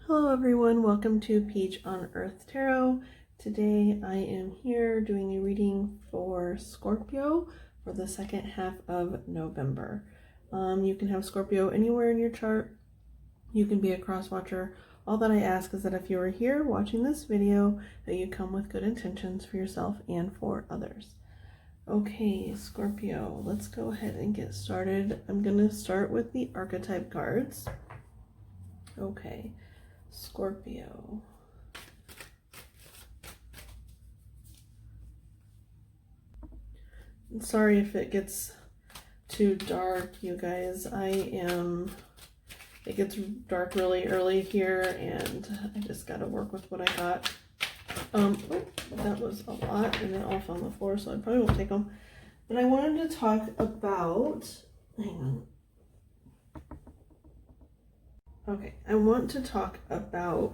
Hello everyone, welcome to Peach on Earth Tarot. Today I am here doing a reading for Scorpio for the second half of November. You can have Scorpio anywhere in your chart. You can be a cross watcher. All that I ask is that if you are here watching this video, that you come with good intentions for yourself and for others. Okay, Scorpio, let's go ahead and get started. I'm going to start with the archetype cards. Okay. Scorpio. Sorry if it gets too dark, you guys. It gets dark really early here and I just got to work with what I got. That was a lot and it all fell on the floor, so I probably won't take them. But I wanted to talk about, hang on. Okay, I want to talk about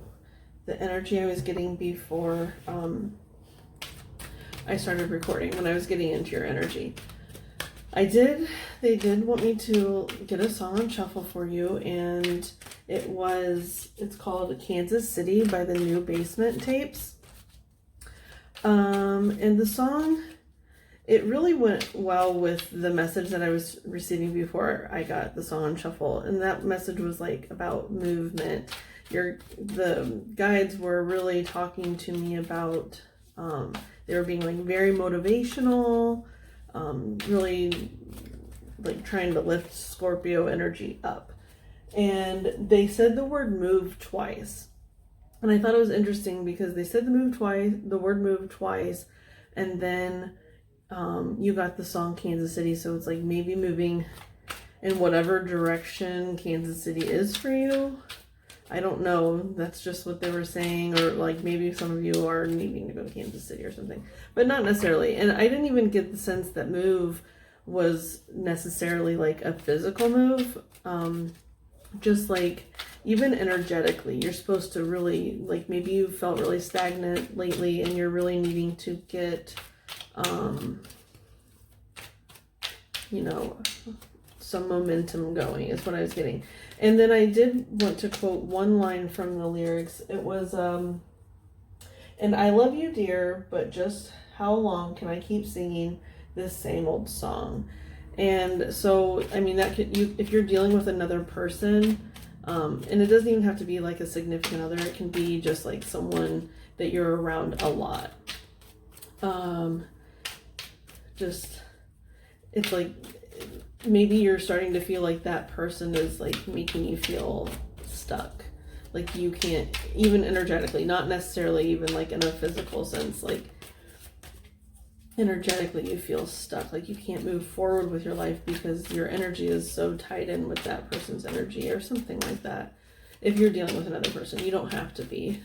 the energy I was getting before I started recording, when I was getting into your energy. They did want me to get a song on shuffle for you, and it's called Kansas City by the New Basement Tapes. And the song, it really went well with the message that I was receiving before I got the song on shuffle. And that message was like about movement. The guides were really talking to me about, they were being like very motivational, really like trying to lift Scorpio energy up. And they said the word move twice. And I thought it was interesting because they said the word move twice, and then you got the song Kansas City, so it's like maybe moving in whatever direction Kansas City is for you. I don't know. That's just what they were saying, or like maybe some of you are needing to go to Kansas City or something, but not necessarily. And I didn't even get the sense that move was necessarily like a physical move. Just like even energetically, you're supposed to really, like maybe you felt really stagnant lately and you're really needing to get some momentum going is what I was getting. And then I did want to quote one line from the lyrics. It was, and I love you, dear, but just how long can I keep singing this same old song? And so, I mean, if you're dealing with another person, and it doesn't even have to be like a significant other, it can be just like someone that you're around a lot. It's like maybe you're starting to feel like that person is like making you feel stuck, like you can't, even energetically, not necessarily even like in a physical sense, like energetically you feel stuck, like you can't move forward with your life because your energy is so tied in with that person's energy or something like that. If you're dealing with another person, you don't have to be.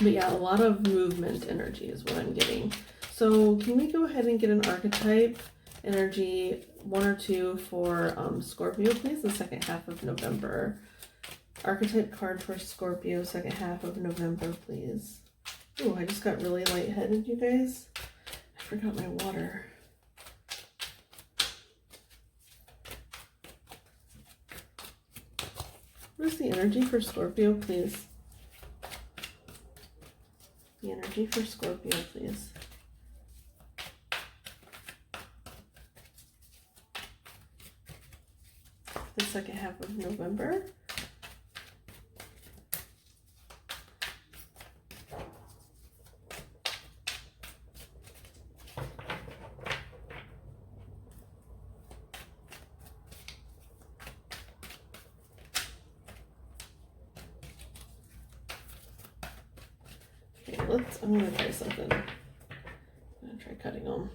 But yeah, a lot of movement energy is what I'm getting. So can we go ahead and get an archetype energy, one or two for Scorpio, please, the second half of November. Archetype card for Scorpio, second half of November, please. Oh, I just got really lightheaded, you guys. I forgot my water. Where's the energy for Scorpio, please? The energy for Scorpio, please. The second half of November. Okay, I'm gonna try something. I'm gonna try cutting them.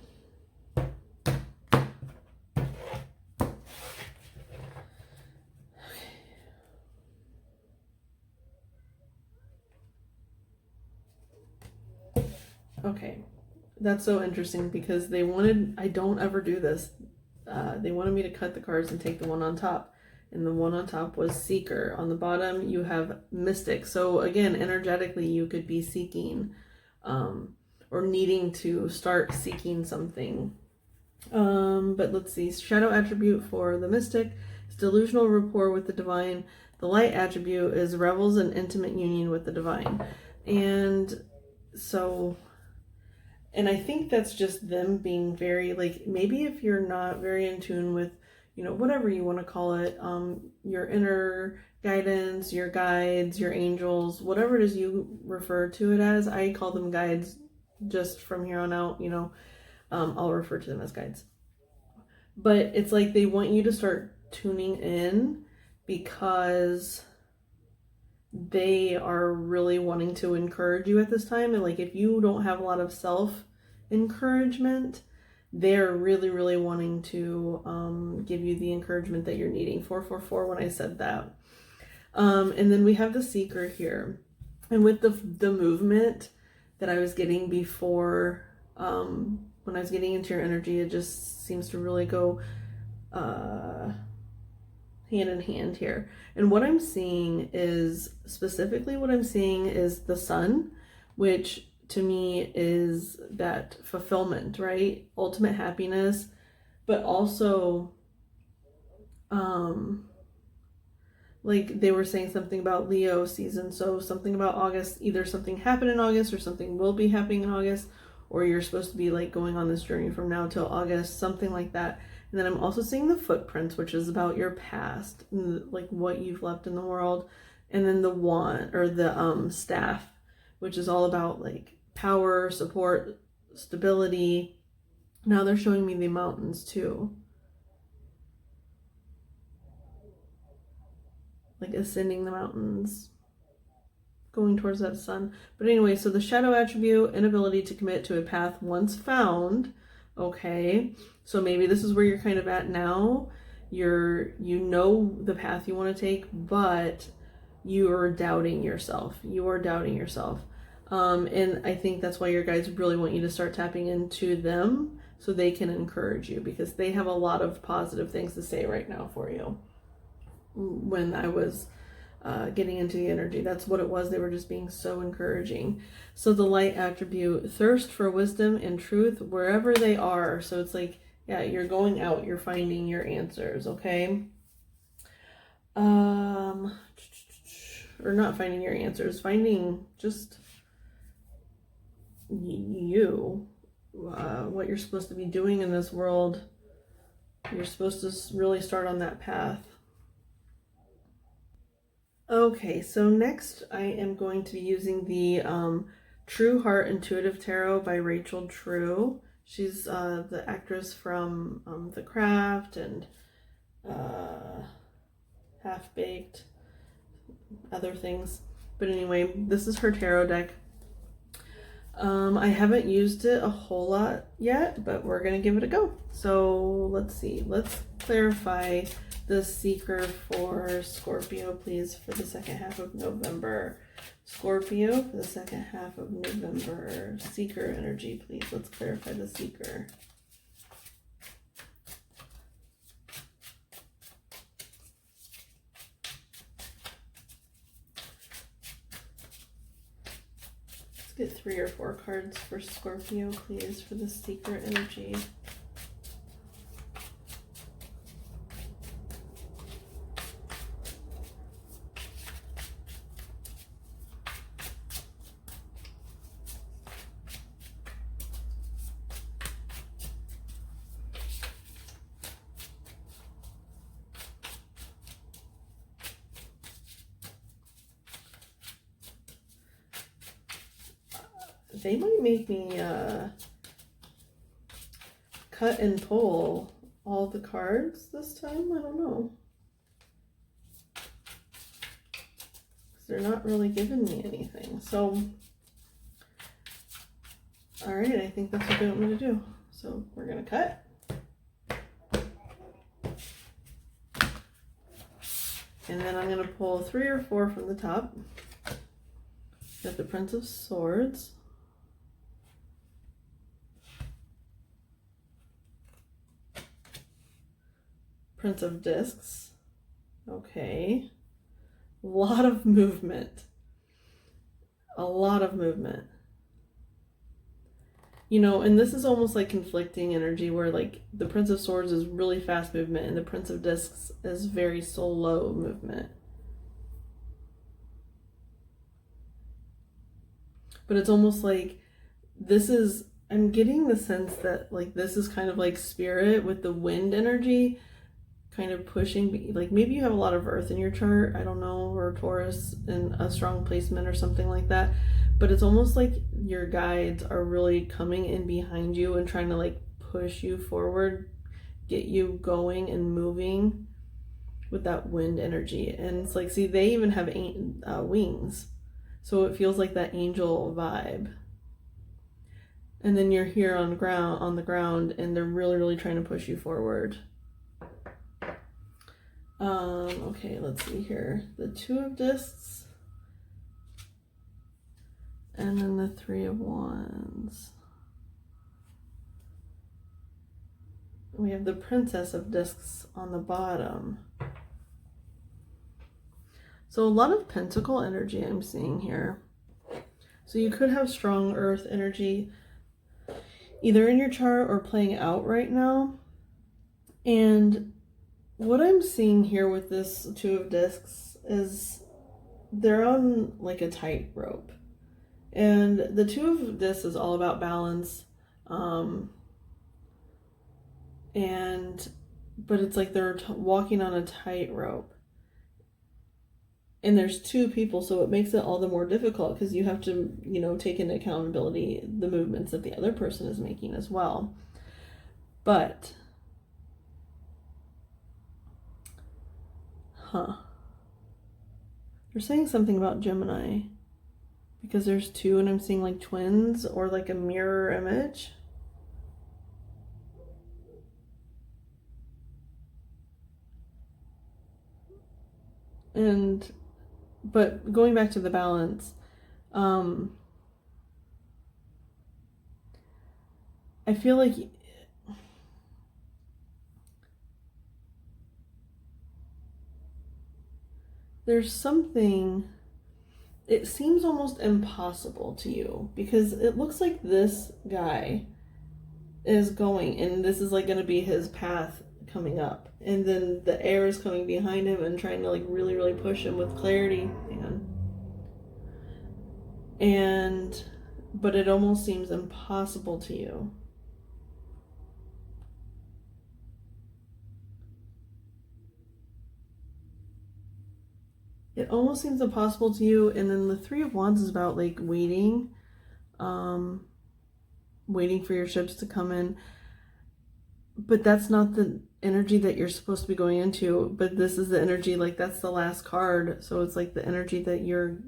Okay, that's so interesting because I don't ever do this. They wanted me to cut the cards and take the one on top. And the one on top was Seeker. On the bottom, you have Mystic. So again, energetically, you could be seeking or needing to start seeking something But let's see. Shadow attribute for the mystic is delusional rapport with the divine. The light attribute is revels in intimate union with the divine. And so, and I think that's just them being very, like, maybe if you're not very in tune with, you know, whatever you want to call it, your inner guidance, your guides, your angels, whatever it is you refer to it as. I call them guides just from here on out, you know, I'll refer to them as guides. But it's like they want you to start tuning in because they are really wanting to encourage you at this time. And like if you don't have a lot of self encouragement, they're really, really wanting to give you the encouragement that you're needing. 444 when I said that. And then we have the seeker here. And with the movement that I was getting before, when I was getting into your energy, it just seems to really go hand in hand here. And what I'm seeing is, specifically what I'm seeing is the sun, which to me is that fulfillment, right? Ultimate happiness, but also like they were saying something about Leo season, so something about August, either something happened in August or something will be happening in August, or you're supposed to be like going on this journey from now till August, something like that. And then I'm also seeing the footprints, which is about your past, like what you've left in the world. And then the wand, or the staff, which is all about like power, support, stability. Now they're showing me the mountains too. Like ascending the mountains, going towards that sun. But anyway, so the shadow attribute, inability to commit to a path once found. Okay, so maybe this is where you're kind of at now. You know the path you want to take, but you are doubting yourself. And I think that's why your guides really want you to start tapping into them so they can encourage you, because they have a lot of positive things to say right now for you. When I was getting into the energy, that's what it was. They were just being so encouraging. So the light attribute, thirst for wisdom and truth wherever they are. So it's like, yeah, you're going out, you're finding your answers, okay? Or not finding your answers, finding just you, what you're supposed to be doing in this world. You're supposed to really start on that path. Okay, so next I am going to be using the True Heart Intuitive Tarot by Rachel True. She's the actress from The Craft and Half Baked, other things. But anyway, this is her tarot deck. I haven't used it a whole lot yet, but we're going to give it a go. So let's see. Let's clarify the seeker for Scorpio, please, for the second half of November. Scorpio for the second half of November. Seeker energy, please. Let's clarify the seeker. Let's get 3 or 4 cards for Scorpio, please, for the seeker energy. They might make me cut and pull all the cards this time. I don't know. Because they're not really giving me anything. So, alright, I think that's what they want me to do. So, we're going to cut. And then I'm going to pull 3 or 4 from the top. Got the Prince of Swords. Prince of Discs. Okay. A lot of movement. You know, and this is almost like conflicting energy where like the Prince of Swords is really fast movement and the Prince of Discs is very slow movement. But it's almost like this is, I'm getting the sense that like this is kind of like spirit with the wind energy kind of pushing, like maybe you have a lot of earth in your chart, I don't know, or Taurus in a strong placement or something like that, but it's almost like your guides are really coming in behind you and trying to like push you forward, get you going and moving with that wind energy. And it's like, see, they even have wings, so it feels like that angel vibe. And then you're here on the ground and they're really trying to push you forward. Okay, let's see here. The Two of Discs. And then the Three of Wands. We have the Princess of Discs on the bottom. So a lot of pentacle energy I'm seeing here. So you could have strong earth energy either in your chart or playing out right now. And what I'm seeing here with this Two of Discs is they're on like a tightrope. And the Two of Discs is all about balance. But it's like they're walking on a tightrope. And there's two people, so it makes it all the more difficult because you have to, you know, take into accountability the movements that the other person is making as well. But they're saying something about Gemini because there's two and I'm seeing like twins or like a mirror image. But going back to the balance, I feel like there's something, it seems almost impossible to you because it looks like this guy is going and this is like going to be his path coming up, and then the air is coming behind him and trying to like really push him with clarity. But it almost seems impossible to you. It almost seems impossible to you. And then the Three of Wands is about like waiting for your ships to come in. But that's not the energy that you're supposed to be going into. But this is the energy, like that's the last card. So it's like the energy that you're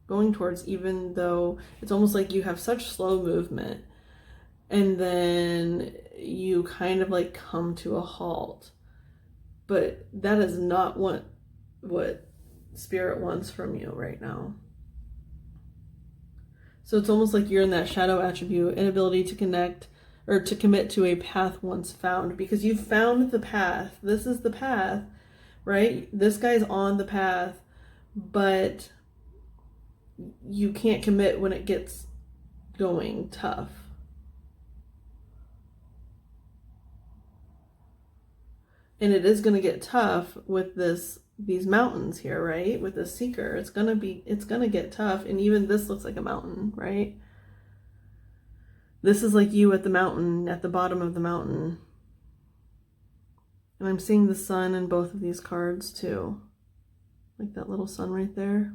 going towards, even though it's almost like you have such slow movement. And then you kind of like come to a halt. But that is not what Spirit wants from you right now. So it's almost like you're in that shadow attribute, inability to connect or to commit to a path once found, because you've found the path. This is the path, right? This guy's on the path, but you can't commit when it gets going tough. And it is going to get tough with these mountains here, right? With the seeker, it's going to get tough. And even this looks like a mountain, right? This is like you at the mountain, at the bottom of the mountain. And I'm seeing the sun in both of these cards too. Like that little sun right there.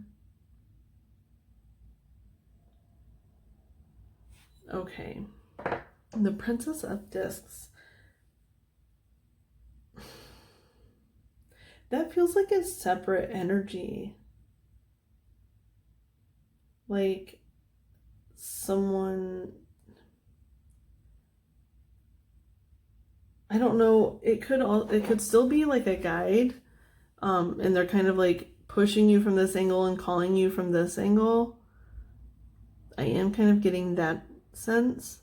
Okay. The Princess of Discs. That feels like a separate energy. Like someone, I don't know, it could still be like a guide, and they're kind of like pushing you from this angle and calling you from this angle. I am kind of getting that sense.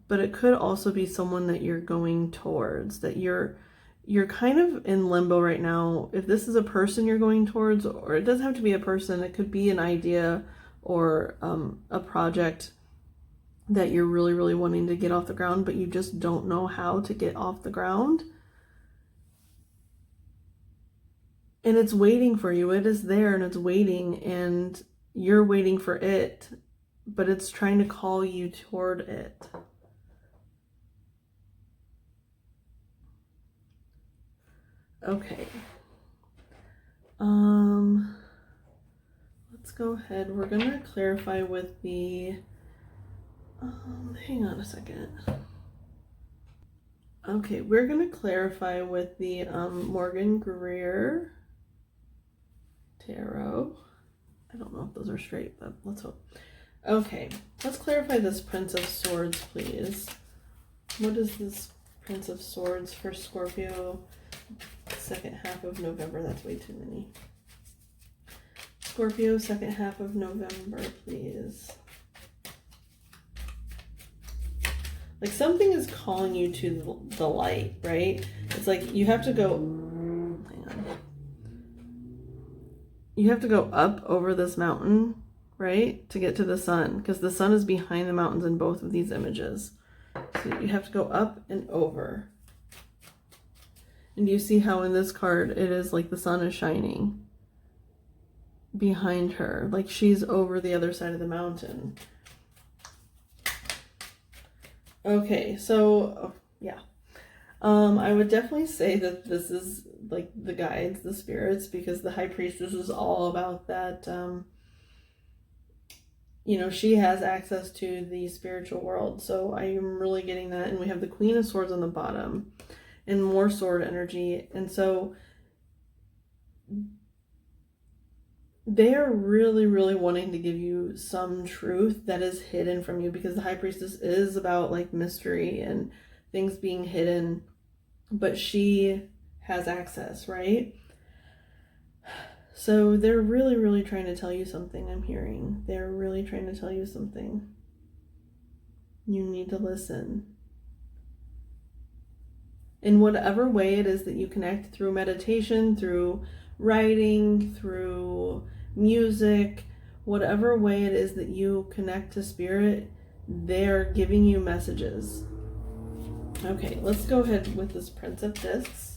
But it could also be someone that you're going towards, that you're kind of in limbo right now. If this is a person you're going towards, or it doesn't have to be a person, it could be an idea or a project that you're really, really wanting to get off the ground, but you just don't know how to get off the ground. And it's waiting for you. It is there and it's waiting, and you're waiting for it, but it's trying to call you toward it. Okay. Let's go ahead. We're going to clarify with the, hang on a second. Okay, we're going to clarify with the Morgan Greer Tarot. I don't know if those are straight, but let's hope. Okay, let's clarify this Prince of Swords, please. What is this Prince of Swords for Scorpio? Second half of November. That's way too many. Scorpio, second half of November, please. Like something is calling you to the light, right? It's like you have to go, hang on. You have to go up over this mountain, right? To get to the sun, because the sun is behind the mountains in both of these images. So you have to go up and over. And you see how in this card, it is like the sun is shining behind her. Like she's over the other side of the mountain. Okay, so yeah. I would definitely say that this is like the guides, the spirits, because the High Priestess is all about that. You know, she has access to the spiritual world. So I am really getting that. And we have the Queen of Swords on the bottom and more sword energy. And so they are really, really wanting to give you some truth that is hidden from you, because the High Priestess is about like mystery and things being hidden, but she has access, right? So they're really, really trying to tell you something. I'm hearing they're really trying to tell you something. You need to listen. In whatever way it is that you connect, through meditation, through writing, through music, whatever way it is that you connect to spirit, they're giving you messages. Okay, let's go ahead with this Prince of Discs.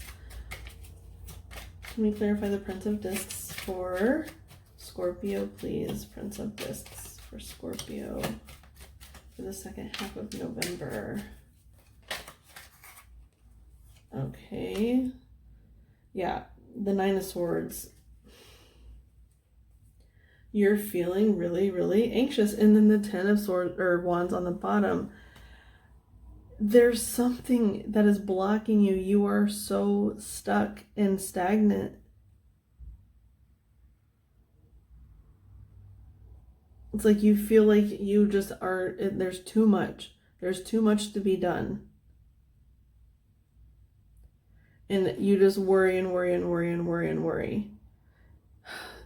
Can we clarify the Prince of Discs for Scorpio, please? Prince of Discs for Scorpio for the second half of November. Okay. Yeah, the Nine of Swords. You're feeling really, really anxious. And then the Ten of Swords or Wands on the bottom. There's something that is blocking you. You are so stuck and stagnant. It's like you feel like you just are, there's too much. There's too much to be done. And you just worry and worry and worry and worry and worry.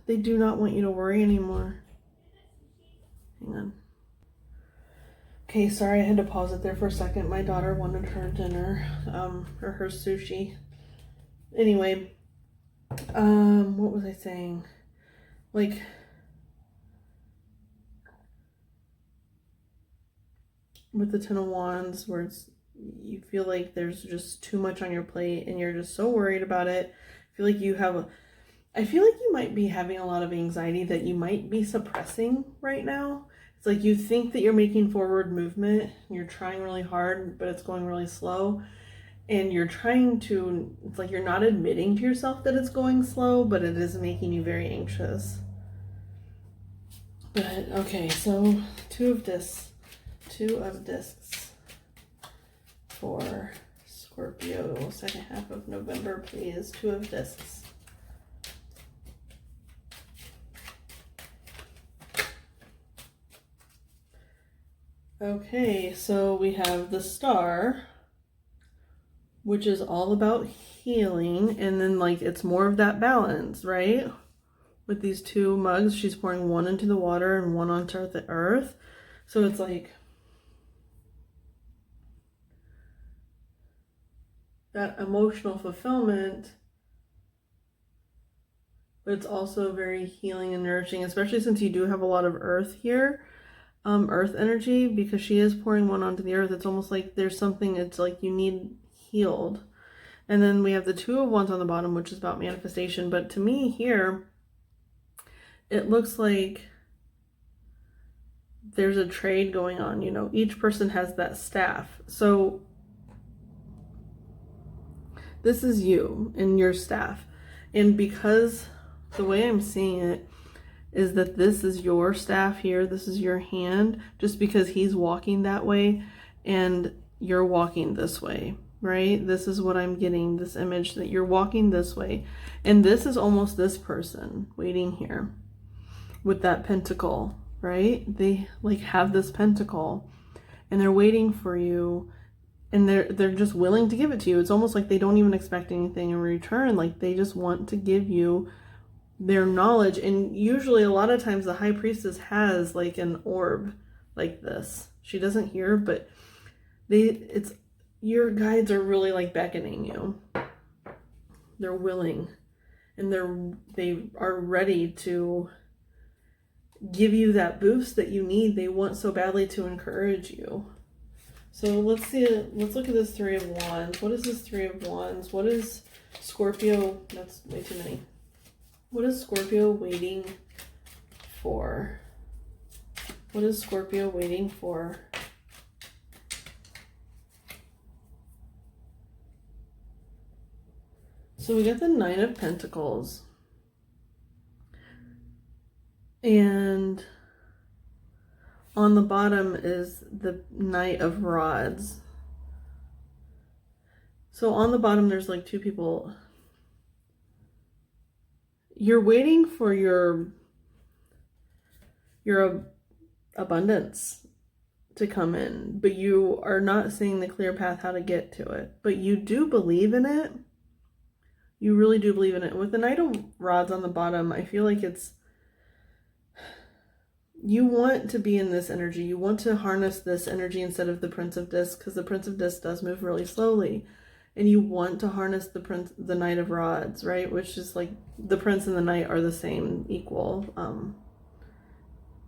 They do not want you to worry anymore. Hang on. Okay, sorry, I had to pause it there for a second. My daughter wanted her dinner, or her sushi. Anyway, what was I saying? Like, with the Ten of Wands, where you feel like there's just too much on your plate and you're just so worried about it. I feel like you might be having a lot of anxiety that you might be suppressing right now. It's like you think that you're making forward movement, you're trying really hard, but it's going really slow. And you're trying to, it's like you're not admitting to yourself that it's going slow, but it is making you very anxious. But, okay, so Two of Discs for Scorpio, second half of November, please. Two of Discs. Okay, so we have the Star, which is all about healing, and then like it's more of that balance, right? With these two mugs, she's pouring one into the water and one onto the earth. So it's like that emotional fulfillment, but it's also very healing and nourishing, especially since you do have a lot of earth here. earth energy, because she is pouring one onto the earth. It's almost like there's something it's like you need healed. And then we have the Two of Wands on the bottom, which is about manifestation. But to me here, it looks like there's a trade going on. You know, each person has that staff. So this is you and your staff. And because the way I'm seeing it is that this is your staff here, this is your hand, just because he's walking that way and you're walking this way, right? This is what I'm getting, this image that you're walking this way. And this is almost this person waiting here with that pentacle, right? They like have this pentacle and they're waiting for you, and they're just willing to give it to you. It's almost like they don't even expect anything in return. Like they just want to give you their knowledge. And usually a lot of times the high priestess has like an orb like this. She doesn't hear, but it's your guides are really like beckoning you. They're willing, and they are ready to give you that boost that you need. They want so badly to encourage you. So let's look at this Three of Wands. What is this Three of Wands? What is Scorpio? That's way too many. What is Scorpio waiting for? What is Scorpio waiting for? So we got the Nine of Pentacles. And on the bottom is the Knight of Rods. So on the bottom there's like two people. You're waiting for your abundance to come in, but you are not seeing the clear path how to get to it. But you do believe in it. You really do believe in it. With the Knight of Rods on the bottom, I feel like you want to be in this energy. You want to harness this energy instead of the Prince of Discs, because the Prince of Discs does move really slowly. And you want to harness the Knight of Rods, right? Which is like the Prince and the Knight are the same, equal.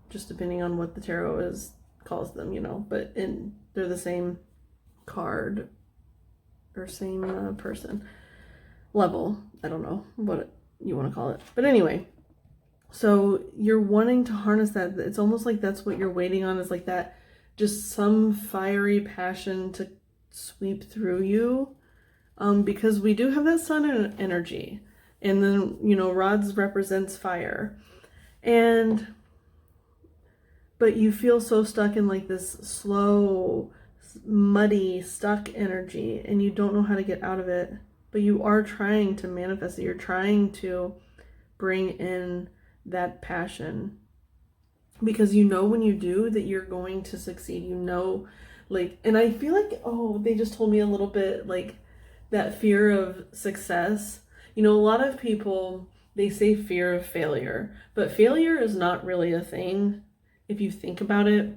Just depending on what the tarot calls them, you know. But they're the same card or same person level. I don't know what you want to call it. But anyway, so you're wanting to harness that. It's almost like that's what you're waiting on, is like that, just some fiery passion to sweep through you. Because we do have that sun energy, and then, you know, rods represents fire, but you feel so stuck in like this slow, muddy, stuck energy, and you don't know how to get out of it, but you are trying to manifest it. You're trying to bring in that passion, because you know when you do that you're going to succeed, you know, like, and I feel like, oh, they just told me a little bit like that fear of success. You know, a lot of people, they say fear of failure, but failure is not really a thing if you think about it.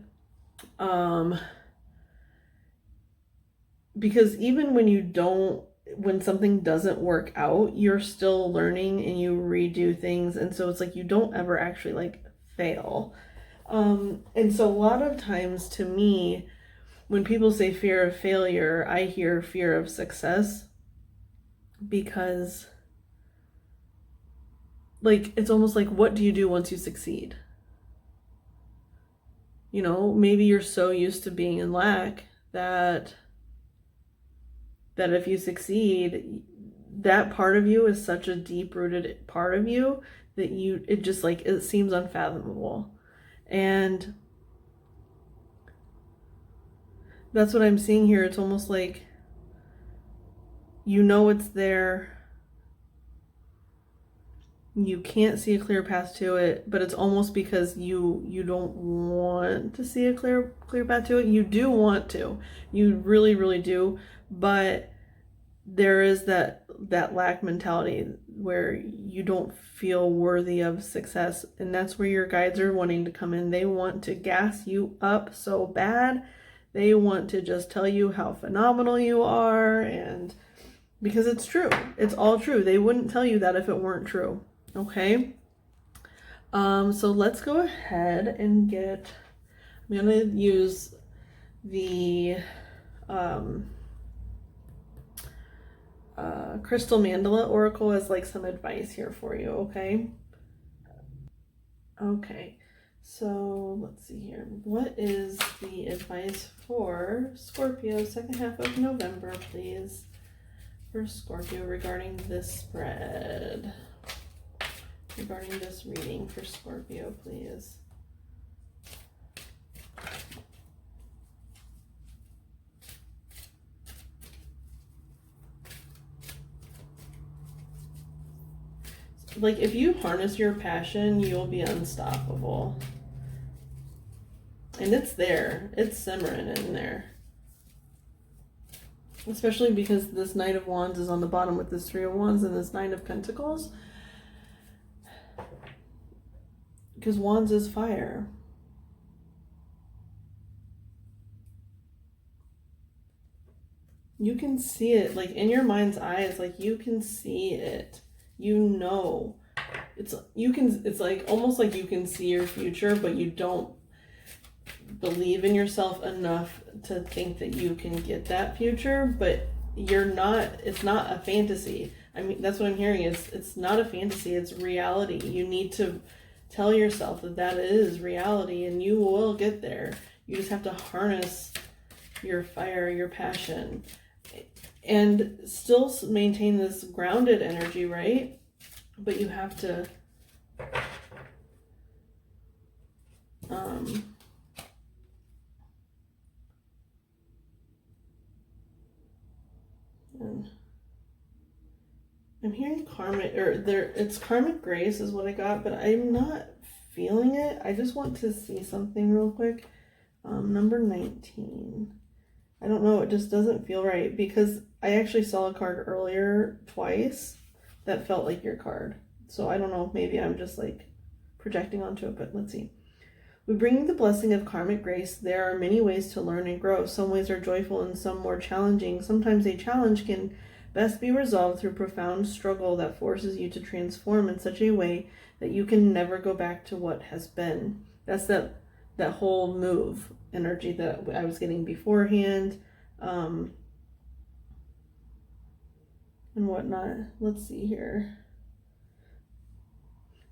Because even when something doesn't work out, you're still learning and you redo things. And so it's like you don't ever actually like fail. And so a lot of times to me, when people say fear of failure, I hear fear of success, because like it's almost like, what do you do once you succeed? You know, maybe you're so used to being in lack that if you succeed, that part of you is such a deep-rooted part of you that it seems unfathomable. And that's what I'm seeing here. It's almost like, you know, it's there. You can't see a clear path to it, but it's almost because you don't want to see a clear path to it. You do want to. You really, really do. But there is that lack mentality where you don't feel worthy of success. And that's where your guides are wanting to come in. They want to gas you up so bad. They want to just tell you how phenomenal you are, and because it's true. It's all true. They wouldn't tell you that if it weren't true. Okay? So let's go ahead and I'm I'm going to use the Crystal Mandala Oracle as like some advice here for you, okay? Okay, so let's see here. What is the advice for Scorpio, second half of November, please? For Scorpio regarding this spread. Regarding this reading for Scorpio, please. Like, if you harness your passion, you'll be unstoppable. And it's there. It's simmering in there. Especially because this Knight of Wands is on the bottom with this Three of Wands and this Nine of Pentacles. Because Wands is fire. You can see it, like, in your mind's eyes. Like, you can see it. You know. It's like almost like you can see your future, but you don't believe in yourself enough to think that you can get that future. But you're not, it's not a fantasy. I mean, that's what I'm hearing, is it's not a fantasy, it's reality. You need to tell yourself that that is reality, and you will get there. You just have to harness your fire, your passion, and still maintain this grounded energy, right? But you have to and I'm hearing karmic, or there, it's karmic grace is what I got, but I'm not feeling it. I just want to see something real quick. Number 19. I don't know, it just doesn't feel right, because I actually saw a card earlier twice that felt like your card. So I don't know, maybe I'm just like projecting onto it, but let's see. We bring the blessing of karmic grace. There are many ways to learn and grow. Some ways are joyful and some more challenging. Sometimes a challenge can best be resolved through profound struggle that forces you to transform in such a way that you can never go back to what has been. That's that whole move energy that I was getting beforehand, and whatnot. Let's see here.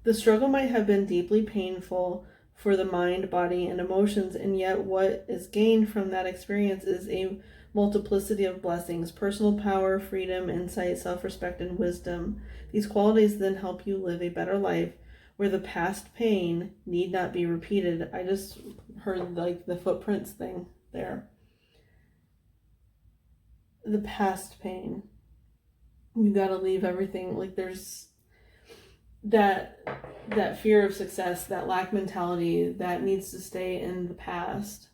The struggle might have been deeply painful for the mind, body, and emotions, and yet what is gained from that experience is a multiplicity of blessings: personal power, freedom, insight, self-respect, and wisdom. These qualities then help you live a better life where the past pain need not be repeated. I just heard like the footprints thing there. The past pain. You gotta leave everything. Like, there's that fear of success, that lack mentality that needs to stay in the past,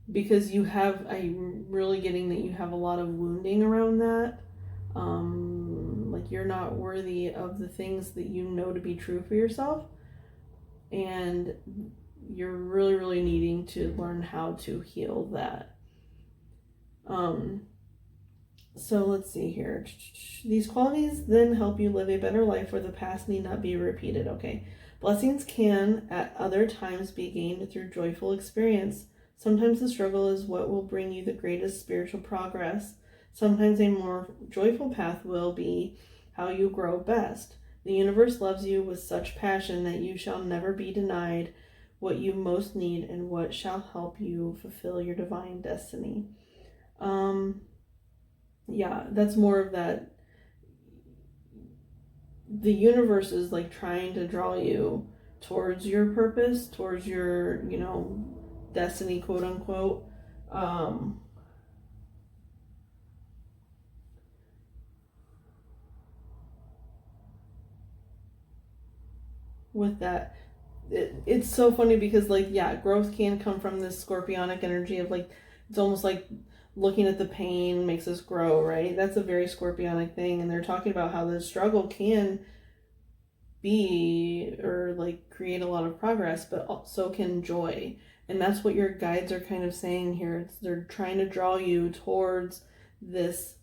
because I'm really getting that you have a lot of wounding around that. Like, you're not worthy of the things that you know to be true for yourself, and you're really, really needing to learn how to heal that. So let's see here. These qualities then help you live a better life where the past need not be repeated. Okay. Blessings can at other times be gained through joyful experience. Sometimes the struggle is what will bring you the greatest spiritual progress. Sometimes a more joyful path will be how you grow best. The universe loves you with such passion that you shall never be denied what you most need and what shall help you fulfill your divine destiny. Yeah, that's more of that. The universe is like trying to draw you towards your purpose, towards your, destiny, quote unquote. With that, it's so funny because, like, yeah, growth can come from this scorpionic energy of, like, it's almost like looking at the pain makes us grow, right? That's a very scorpionic thing. And they're talking about how the struggle can be, or like create a lot of progress, but also can joy. And that's what your guides are kind of saying here. They're trying to draw you towards this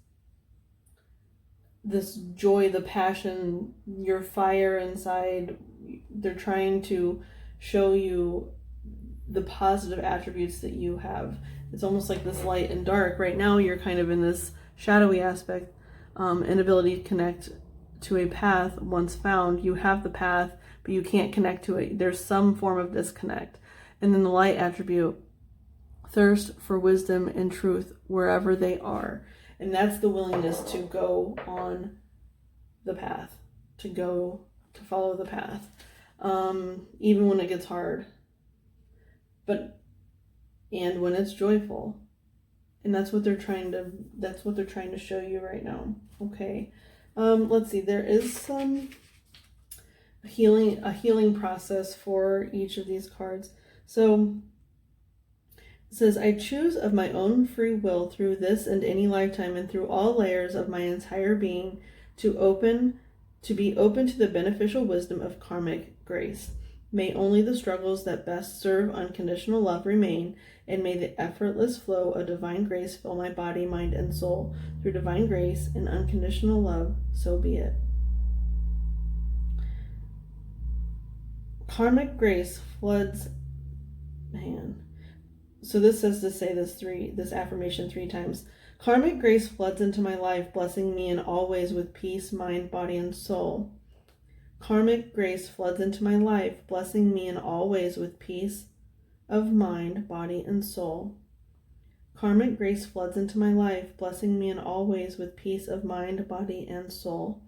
joy, the passion, your fire inside. They're trying to show you the positive attributes that you have. It's almost like this light and dark. Right now you're kind of in this shadowy aspect, inability to connect to a path once found. You have the path, but you can't connect to it. There's some form of disconnect. And then the light attribute, thirst for wisdom and truth wherever they are. And that's the willingness to go on the path, to follow the path, even when it gets hard, and when it's joyful. And that's what they're trying to show you right now. Okay. Let's see, there is some a healing process for each of these cards. So it says, I choose of my own free will through this and any lifetime and through all layers of my entire being to be open to the beneficial wisdom of karmic grace. May only the struggles that best serve unconditional love remain, and may the effortless flow of divine grace fill my body, mind, and soul. Through divine grace and unconditional love, so be it. Karmic grace floods. So this says to say this affirmation 3 times. Karmic grace floods into my life, blessing me in all ways with peace, mind, body, and soul. Karmic grace floods into my life, blessing me in all ways with peace of mind, body, and soul. Karmic grace floods into my life, blessing me in all ways with peace of mind, body, and soul.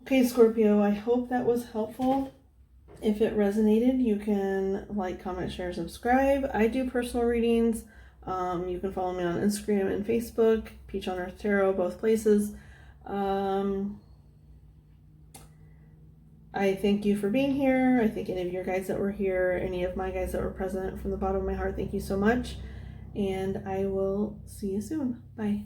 Okay, Scorpio, I hope that was helpful. If it resonated, you can like, comment, share, subscribe. I do personal readings. You can follow me on Instagram and Facebook, Peach on Earth Tarot, both places. I thank you for being here. I thank any of your guys that were here, any of my guys that were present, from the bottom of my heart. Thank you so much. And I will see you soon. Bye.